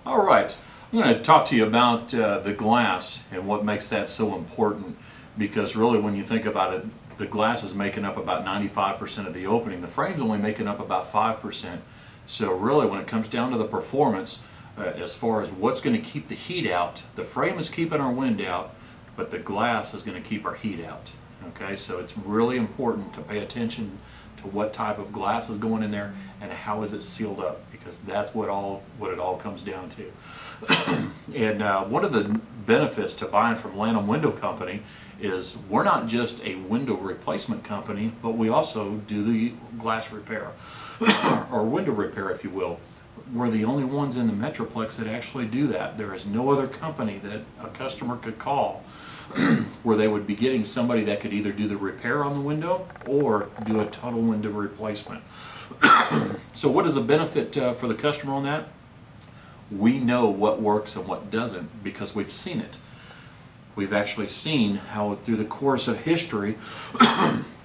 All right, I'm going to talk to you about the glass and what makes that so important, because really when you think about it, the glass is making up about 95% of the opening. The frame's only making up about 5%. So really when it comes down to the performance, as far as what's going to keep the heat out, the frame is keeping our wind out, but the glass is going to keep our heat out. Okay, so it's really important to pay attention to what type of glass is going in there and how is it sealed up, because that's what it all comes down to. And one of the benefits to buying from Lanham Window Company is we're not just a window replacement company, but we also do the glass repair or window repair, if you will. We're the only ones in the Metroplex that actually do that. There is no other company that a customer could call where they would be getting somebody that could either do the repair on the window or do a total window replacement. So what is the benefit for the customer on that? We know what works and what doesn't because we've seen it. We've actually seen how through the course of history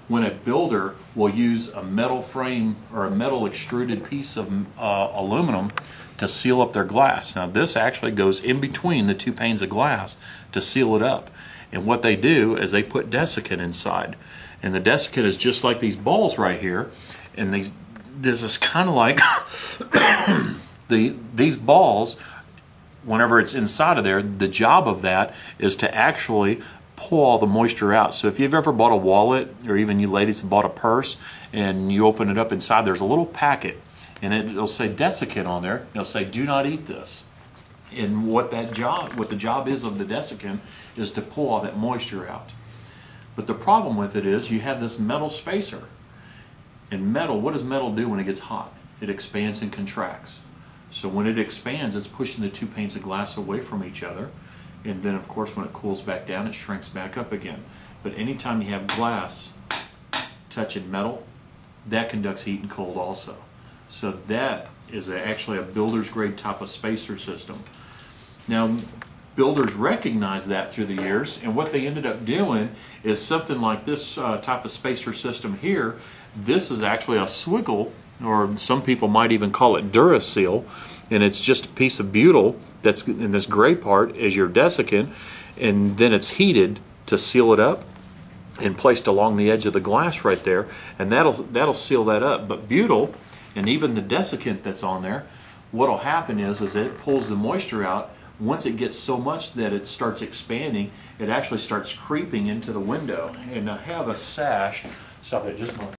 when a builder will use a metal frame or a metal extruded piece of aluminum to seal up their glass. Now this actually goes in between the two panes of glass to seal it up. And what they do is they put desiccant inside. And the desiccant is just like these balls right here. And this is kind of like these balls, whenever it's inside of there, the job of that is to actually pull all the moisture out. So if you've ever bought a wallet, or even you ladies have bought a purse, and you open it up inside, there's a little packet, and it'll say desiccant on there. It'll say, "Do not eat this." And what the job is of the desiccant is to pull all that moisture out. But the problem with it is you have this metal spacer. And metal, what does metal do when it gets hot? It expands and contracts. So when it expands, it's pushing the two panes of glass away from each other. And then of course when it cools back down, it shrinks back up again. But anytime you have glass touching metal, that conducts heat and cold also. So that is actually a builder's grade type of spacer system. Now builders recognize that through the years, and what they ended up doing is something like this type of spacer system here. This is actually a swiggle, or some people might even call it Duraseal, and it's just a piece of butyl that's in this gray part is your desiccant, and then it's heated to seal it up and placed along the edge of the glass right there, and that'll seal that up. But butyl and even the desiccant that's on there, what'll happen is it pulls the moisture out. Once it gets so much that it starts expanding, it actually starts creeping into the window. And I have a sash, stop it just a moment.